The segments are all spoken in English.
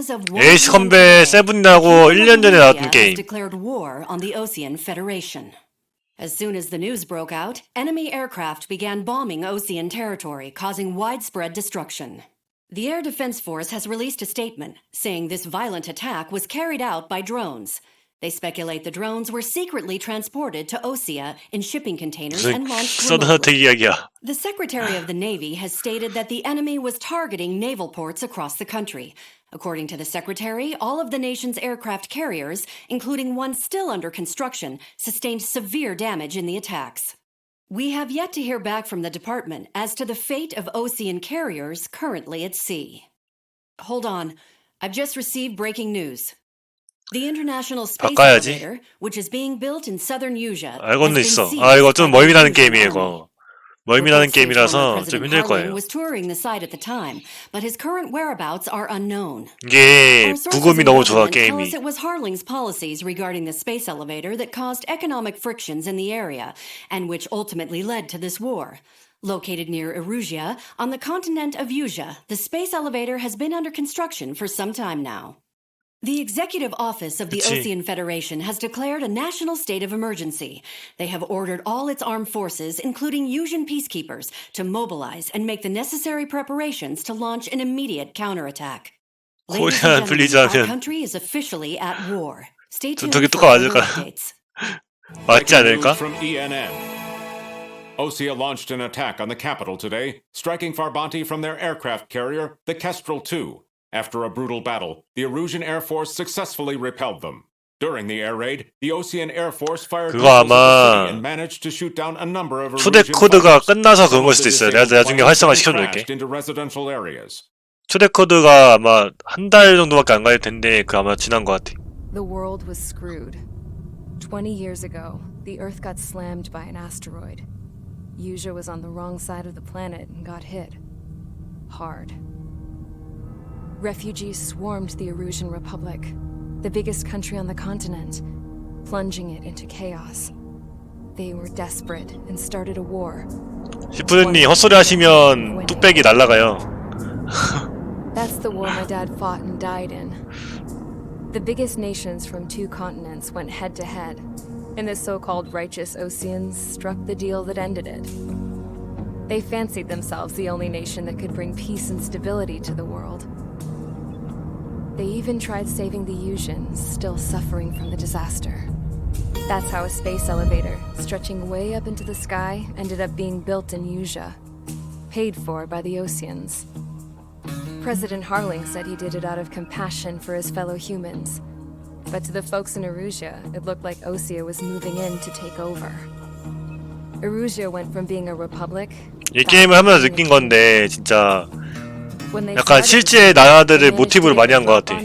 에이스 컴뱃 7이라고 1년 전에 나왔던 게임. declared war on the Ocean Federation. As soon as the news broke out, enemy aircraft began bombing Ocean territory, causing widespread destruction. The Air Defense Force has released a statement saying this violent attack was carried out by drones. They speculate the drones were secretly transported to Osea in shipping containers and launched remotely. The Secretary of the Navy has stated that the enemy was targeting naval ports across the country. According to the Secretary, all of the nation's aircraft carriers, including one still under construction, sustained severe damage in the attacks. We have yet to hear back from the department as to the fate of Ocean carriers currently at sea. Hold on. I've just received breaking news. The International Space Elevator, which is being built in southern Usea, 알고는 있어. 아, 이거 좀 멀미 나는 게임이에요, 이거. 멀미 나는 게임이라서 좀 힘들 거예요. was touring the site at the time, but his current whereabouts are unknown. 이게 부금이 너무 좋아, 게임이. It was Harling's policies regarding the space elevator that caused economic frictions in the area, and which ultimately led to this war. Located near Erusia, on the continent of Usea, the space elevator has been under construction for some time now. The Executive Office of the Ocean Federation has declared a national state of emergency. They have ordered all its armed forces, including Usean peacekeepers, to mobilize and make the necessary preparations to launch an immediate counterattack. Ladies and gentlemen, our country is officially at war. Stay tuned for further updates. 맞지 않을까? From ENN. Osea launched an attack on the capital today, striking Farbanti from their aircraft carrier, the Kestrel II. After a brutal battle, the Erusian Air Force successfully repelled them. During the air raid, the Ocean Air Force fired missiles at the city and managed to shoot down a number of 초대 코드가 끝나서 그런 걸 수도 있어요. 내가 나중에 활성화 시켜놓을게. 초대 코드가 아마 한 달 정도밖에 안 갈 텐데 그 아마 지난 것 같아. The world was screwed. 20 years ago, the Earth got slammed by an asteroid. Usea was on the wrong side of the planet and got hit. Hard. Refugees swarmed the Erusian Republic, the biggest country on the continent, plunging it into chaos. They were desperate and started a war. 시프드님 헛소리 하시면 뚝배기 날아가요. That's the war my dad fought and died in. The biggest nations from two continents went head to head, and the so-called righteous Oceans struck the deal that ended it. They fancied themselves the only nation that could bring peace and stability to the world. They even tried saving the Useans, still suffering from the disaster. That's how a space elevator, stretching way up into the sky, ended up being built in Usea, paid for by the Oceans. President Harling said he did it out of compassion for his fellow humans. But to the folks in Erusia, it looked like Osea was moving in to take over. Erusia went from being a republic. 이 게임을 하면서 느낀 건데 진짜 약간 실제 나라들을 모티브로 많이 한 것 같아.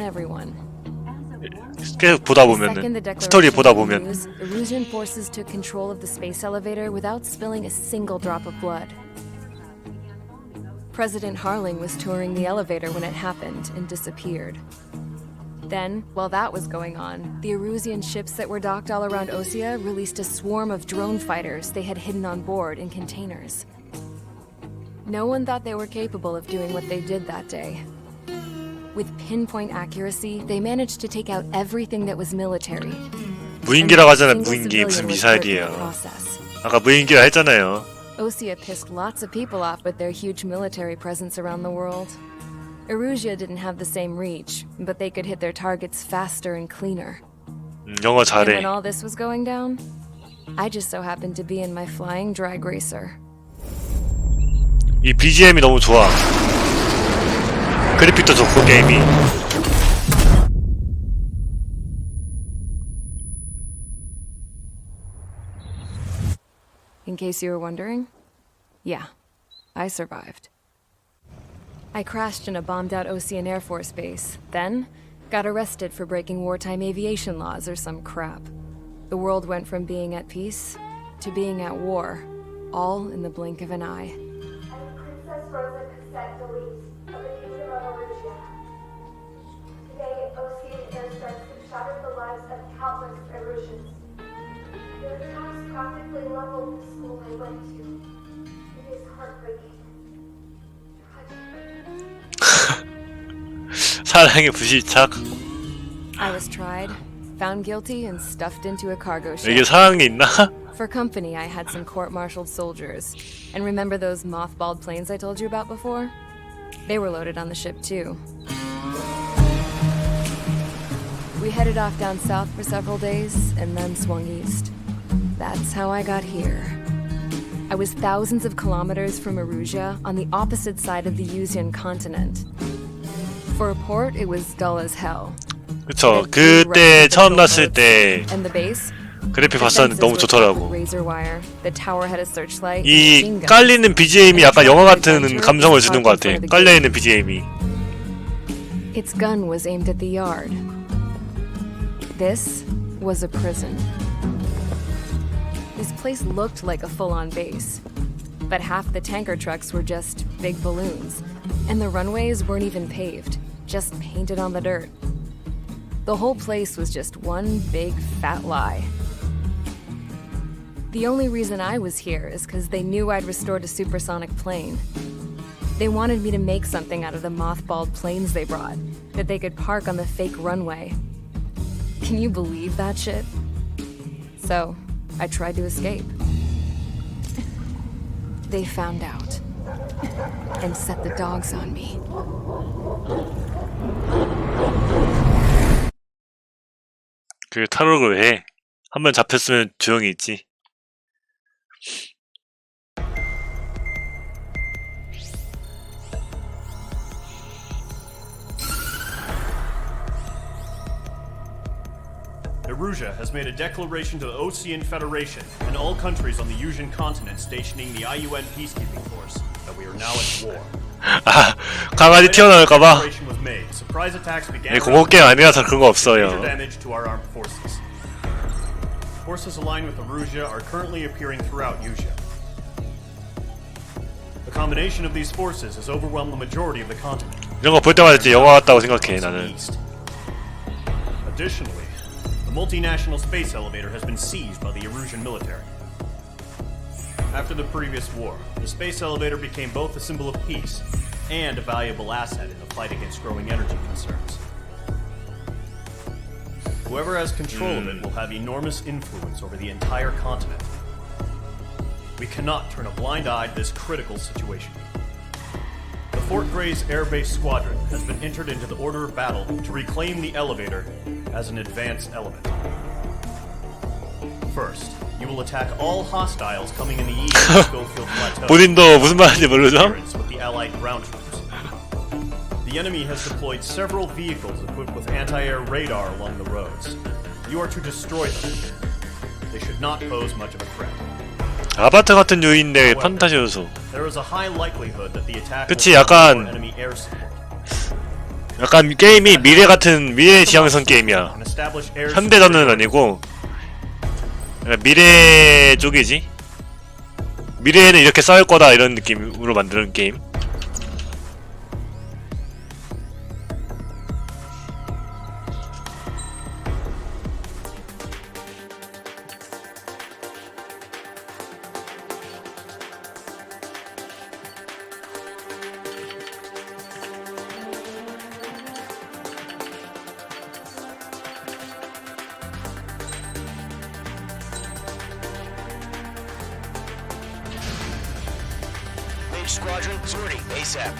계속 보다 보면은 스토리 보다 보면. Erusian forces took control of the space elevator without spilling a single drop of blood. President Harling was touring the elevator when it happened and disappeared. Then, while that was going on, the Erusian ships that were docked all around Osea released a swarm of drone fighters they had hidden on board in containers. No one thought they were capable of doing what they did that day. With pinpoint accuracy, they managed to take out everything that was military. 무인기라고 하잖아요. 무인기 무슨 미사일이에요. 아까 무인기라 했잖아요. Osea pissed lots of people off with their huge military presence around the world. Erusia didn't have the same reach, but they could hit their targets faster and cleaner. 영어 And 잘해. when all this was going down, I just so happened to be in my flying drag racer. 이 BGM이 너무 좋아. 그래픽도 좋고 게임이. In case you were wondering, yeah, I survived. I crashed in a bombed-out Ocean Air Force base, then got arrested for breaking wartime aviation laws or some crap. The world went from being at peace to being at war, all in the blink of an eye. Princess Rosa consent deletes of the kingdom of Erusia. Today, Ocean airstrikes have shattered the lives of countless Erusians. Their attacks practically leveled the school I went to. It is heartbreaking. 사랑의 불시착. I was tried, found guilty, and stuffed into a cargo 이게 ship. 사랑이 있나? For company, I had some court-martialed soldiers. And remember those mothballed planes I told you about before? They were loaded on the ship too. We headed off down south for several days and then swung east. That's how I got here. I was thousands of kilometers from Erusia on the opposite side of the Yusian continent. For a port, it was dull as hell. 그쵸. 그때 처음 났을 때 And the base? 그래픽 봤었는데 너무 좋더라고. Razor wire. The tower had a searchlight. 이 깔리는 BGM이 약간 영화 같은 감성을 주는 것 같아. 깔려있는 BGM이. Its gun was aimed at the yard. This was a prison. This place looked like a full-on base, but half the tanker trucks were just big balloons, and the runways weren't even paved, just painted on the dirt. The whole place was just one big fat lie. The only reason I was here is because they knew I'd restored a supersonic plane. They wanted me to make something out of the mothballed planes they brought, that they could park on the fake runway. Can you believe that shit? So, I tried to escape. They found out and set the dogs on me. 그 탈옥을 해. 한 번 잡혔으면 조용히 있지. Erusia has made a declaration to the Ocean Federation and all countries on the Yusian continent stationing the IUN peacekeeping force that we are now at war. 아, 강아지 튀어나올까봐. Declaration was made. Surprise attacks began. 네, 공포 게임 아니라서 그런 거 없어요. Major damage to our armed forces. Forces aligned with Erusia are currently appearing throughout Yusia. The combination of these forces has overwhelmed the majority of the continent. 이런 거 볼 때마다 진짜 영화 같다고 생각해 나는. Additionally, the multinational space elevator has been seized by the Erusian military. After the previous war, the space elevator became both a symbol of peace and a valuable asset in the fight against growing energy concerns. Whoever has control of it will have enormous influence over the entire continent. We cannot turn a blind eye to this critical situation. The Fort Gray's Air Base Squadron has been entered into the order of battle to reclaim the elevator as an advanced element. First, you will attack all hostiles coming in the east of Schofield Plateau. 본인도 무슨 말인지 모르죠? Interference with the Allied ground troops. The enemy has deployed several vehicles equipped with anti-air radar along the roads. You are to destroy them. They should not pose much of a threat. 아바타 같은 유인데 판타지 요소. There is a high likelihood that the attack 그치, will 약간- enemy air support. 약간 게임이 미래 같은 미래 지향성 게임이야. And establish air 현대전은 아니고 미래 쪽이지. 미래에는 이렇게 싸울 거다 이런 느낌으로 만드는 게임. Squadron sortie ASAP.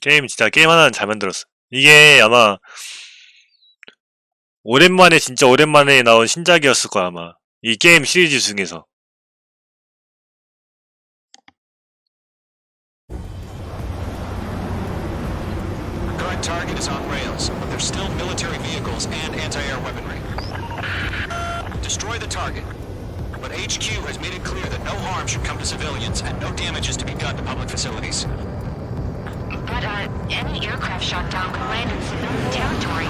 게임 진짜 게임 하나는 잘 만들었어. 이게 아마 오랜만에 진짜 오랜만에 나온 신작이었을 거야 아마. 이 게임 시리즈 중에서. Current target is on rails, but there's still military vehicles and anti-air weaponry. Destroy the target. But HQ has made it clear that no harm should come to civilians and no damage is to be done to public facilities. But, any aircraft shot down could land in civilian territory.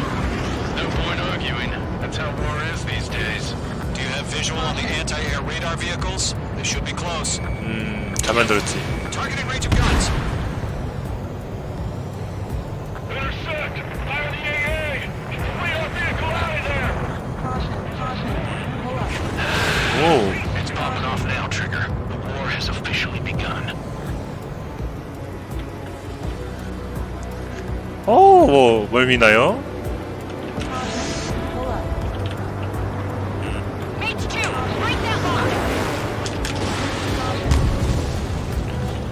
No point arguing. That's how war is these days. Do you have visual on the anti-air radar vehicles? They should be close. 잘 만들었지. Targeting range of guns. Intersect! Fire the AA! Free our vehicle out of there! 오. It's popping off now, Trigger. The war has officially begun. 뭘 미나요?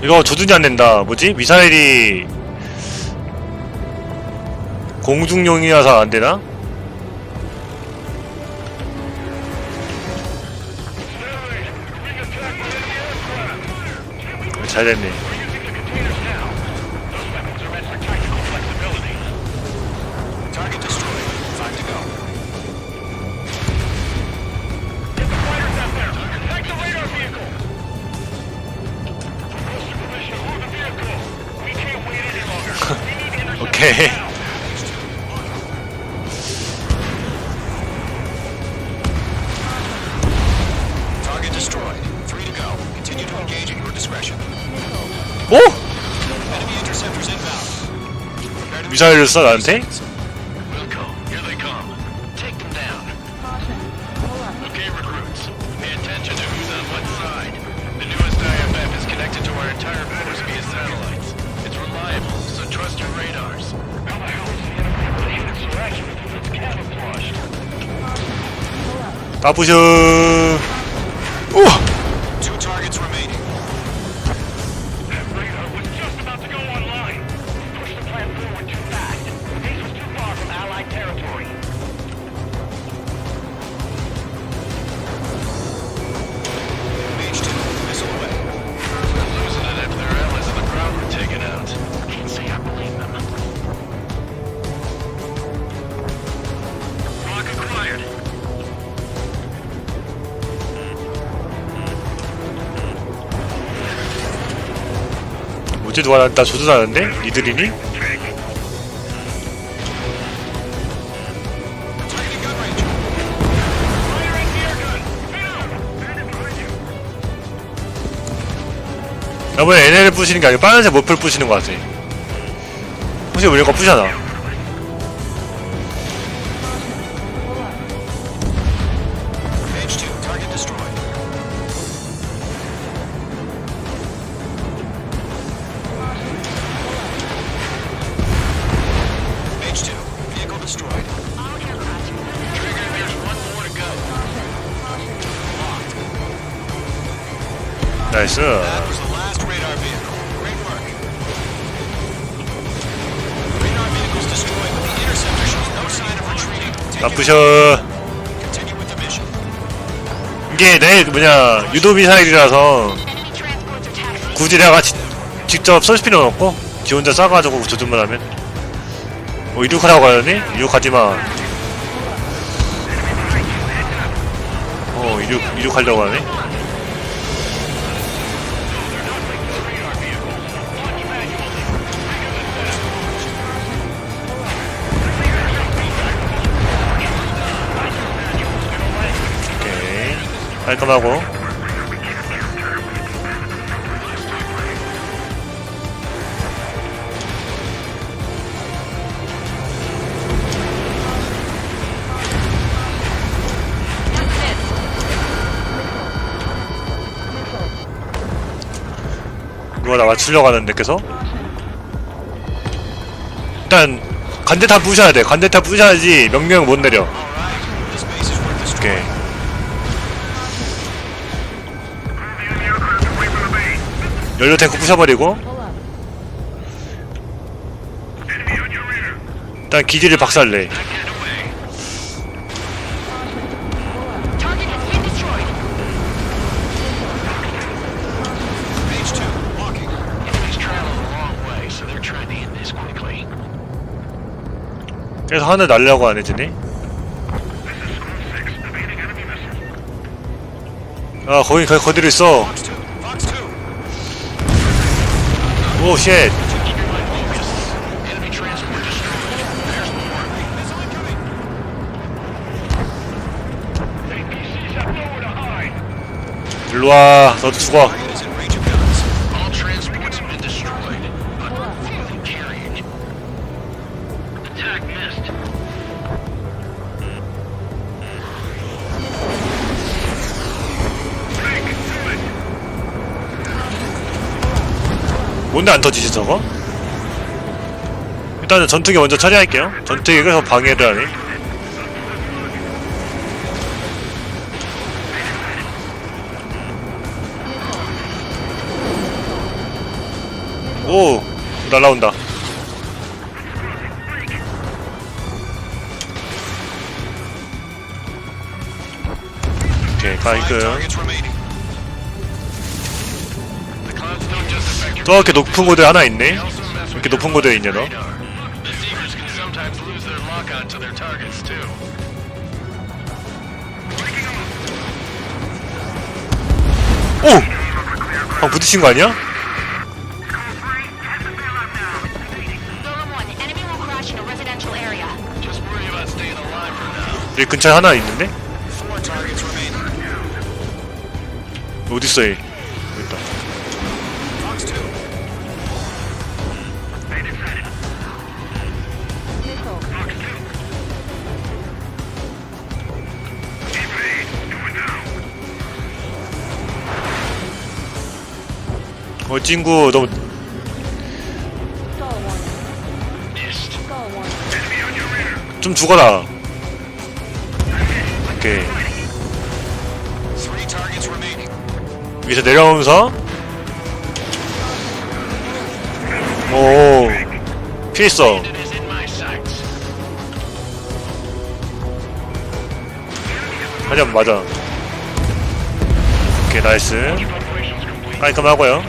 이거 조준이 안 된다. 뭐지? 미사일이 공중용이라서 안 되나? 잘 됐네. Target destroyed. 5 to go. Get the fighters out there. Attack the radar vehicle. Supervision, move the vehicle. We can't wait any longer. We need to intercept 오케이. now. Target destroyed. 3 to go. Continue to engage at your discretion. 뭐? Enemy interceptors inbound. Prepare to 미사일을 써 나한테? Wilco, here they come. Take them down. Okay, recruits. Pay attention to who's on what side. The newest IFF is connected to our entire force via satellites. It's reliable, so trust your radars. How the hell is the enemy able to hit insurrection if it's camouflaged? 까부셔. 우와. 2 targets remaining. That radar was just about to go online. Push the plan forward too fast. Base was too far from Allied territory. Mage 2, missile away. Losing it if their allies on the ground were taken out. Can't say I believe them. Lock acquired. 뭐지? 누가 나 조준하는데? 니들이니? Targeting gun range. Firing gear gun. Standing behind you. 이번에 NL을 부시는 게 아니고 빨간색 머플 부시는 것 같아. 혹시 우리 거 부시잖아. Mage 2, target destroyed. Mage 2, vehicle destroyed. Trigger, there's one more to go. 나이스. That was the last radar vehicle. Great work. Radar vehicles destroyed, but the interceptor shows no sign of retreating. Take it. 까부셔. Continue with the mission. 이게 내 뭐냐 유도 미사일이라서 굳이 내가 직접 쏠 필요는 없고 지 혼자 쏴가지고 조준만 하면. 이륙하라고 하더니 이륙하지마. 이륙하려고 하네. 오케이. 깔끔하고. 누가 나 맞추려고 하는데 계속? 일단 간대탑 부셔야 돼. 간대탑 부셔야지 명령 못 내려. This base is worth destroying. 오케이. 연료 탱크 부셔버리고 일단 기지를 박살내. Target has been destroyed. Mage 2, walking. Enemies traveling a long way, so they're trying to end this quickly. 그래서 하늘 날려고 안 해주네. 아 거기 거기로 있어. Fox 2, Fox 2. 오 쉣. Enemy transport destroyed. There's more. Missile incoming. APCs have nowhere to hide. 일로와 너도 죽어. Target is in range of guns. All transports have been destroyed, but nothing carrying. Attack missed. 뭔데 안 터지지 저거? 일단은 전투기 먼저 처리할게요. 전투기가 계속 방해를 하네. 오! 날라온다. 오케이, 깔끔. Targets remaining. The clouds don't just affect your 저렇게 높은 곳에 하나 있네? they also mess with 이렇게 높은 곳에 있냐 너? radar. The Seekers can sometimes lose their lock on to their targets too. 오! 방 부딪힌 거 아니야? Golem 1, enemy will crash in a residential area. Just worry about staying alive for now. 여기 근처에 하나 있는데? 4 targets remaining. 어딨어 얘? 여기 있다. Fox 2. 친구 너무 좀 죽어라. 오케이. 3 targets remaining. 위에서 내려오면서 오 피했어. It is in my sights. 하지만 맞아. 오케이 나이스. Operations complete. 깔끔하고요.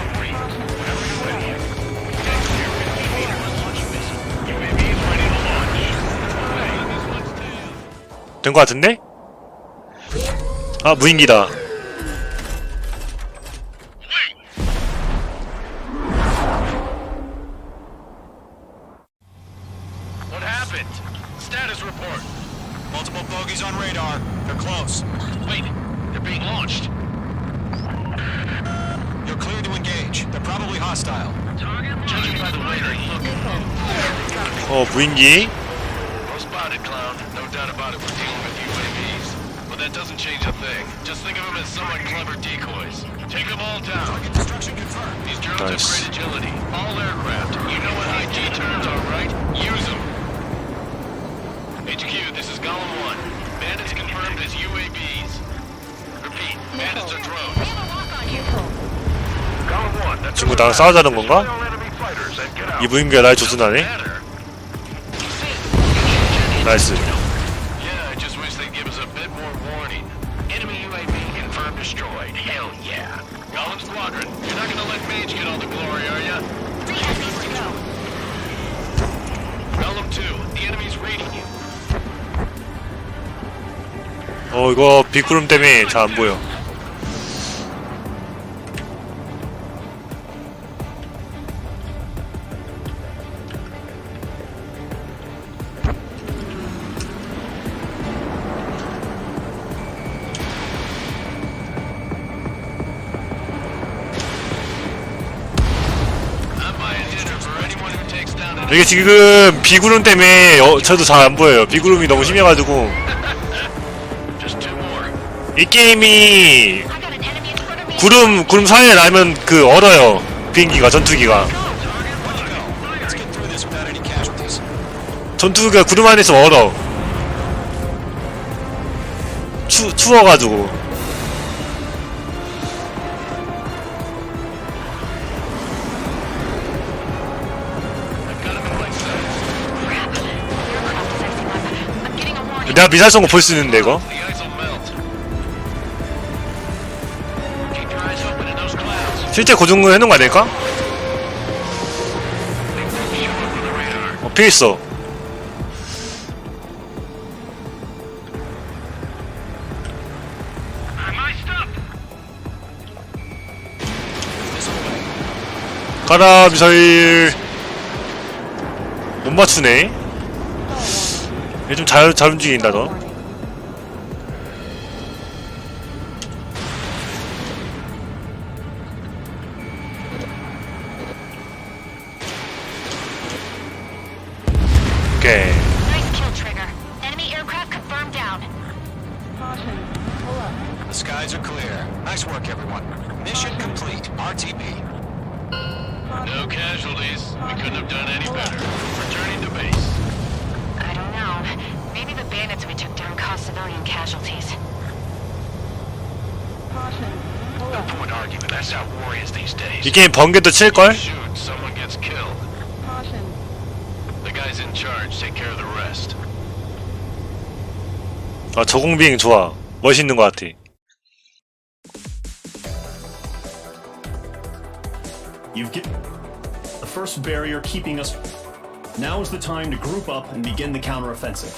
된 거 같은데? 아 무인기다. What happened? Status report. Multiple bogeys on radar. They're close. Wait, they're being launched. You're clear to engage. They're probably hostile. Judging by the way they look. 무인기. Well spotted, clown. No doubt about it, we're dealing with UAVs. But that doesn't change a thing. Just think of them as somewhat clever decoys. Take them all down. Target destruction confirmed. These drones Nice. have great agility. All aircraft. You know what high G terms are, right? Use them. HQ, this is Golem 1. Bandits confirmed as UAVs. Repeat, bandits are drones. Golem 1, that's 친구 나랑 싸우자는 건가? all enemy fighters and get out. 이 무인기가 날 조준하네. Better. 나이스. Yeah, I just wish they'd give us a bit more warning. Enemy UAV confirmed destroyed. Hell yeah. Golem Squadron, you're not gonna let Mage get all the glory, are ya? 3 enemies to go. Golem 2, the enemy's reading you. 이거 빗구름 때문에 잘 안 보여. I'm buying dinner for anyone who takes down an 이게 지금 비구름 때문에 저도 잘 안 보여요. 비구름이 너무 심해가지고 just 2 more. 이 게임이 I got an enemy in front of me. 구름 사이에 나면 얼어요. 비행기가 전투기가 Let's get through this without any casualties. 전투기가 구름 안에서 얼어. 추워가지고. I'm getting a warning. 내가 미사일 쏜 거 볼 수 있는데 이거. The ice will melt. Keep your eyes open in those clouds. 실제 고정을 해놓은 거 아닐까? Show up on the radar. 피했어. My stuff. 가라 미사일. 못 맞추네. 얘 좀 잘 움직인다 너. 오케이. Nice kill, Trigger. Enemy aircraft confirmed down. The skies are clear. Nice work, everyone. Mission complete. RTB. No casualties. We couldn't have done any better. Returning to base. I don't know. Maybe the bandits we took down caused civilian casualties. No point arguing. That's how war is these days. 이 게임 번개도 칠걸? Shoot, someone gets killed. The guys in charge take care of the rest. 아 저공비행 좋아. 멋있는 것 같아. You've get the first barrier keeping us. Now is the time to group up and begin the counteroffensive.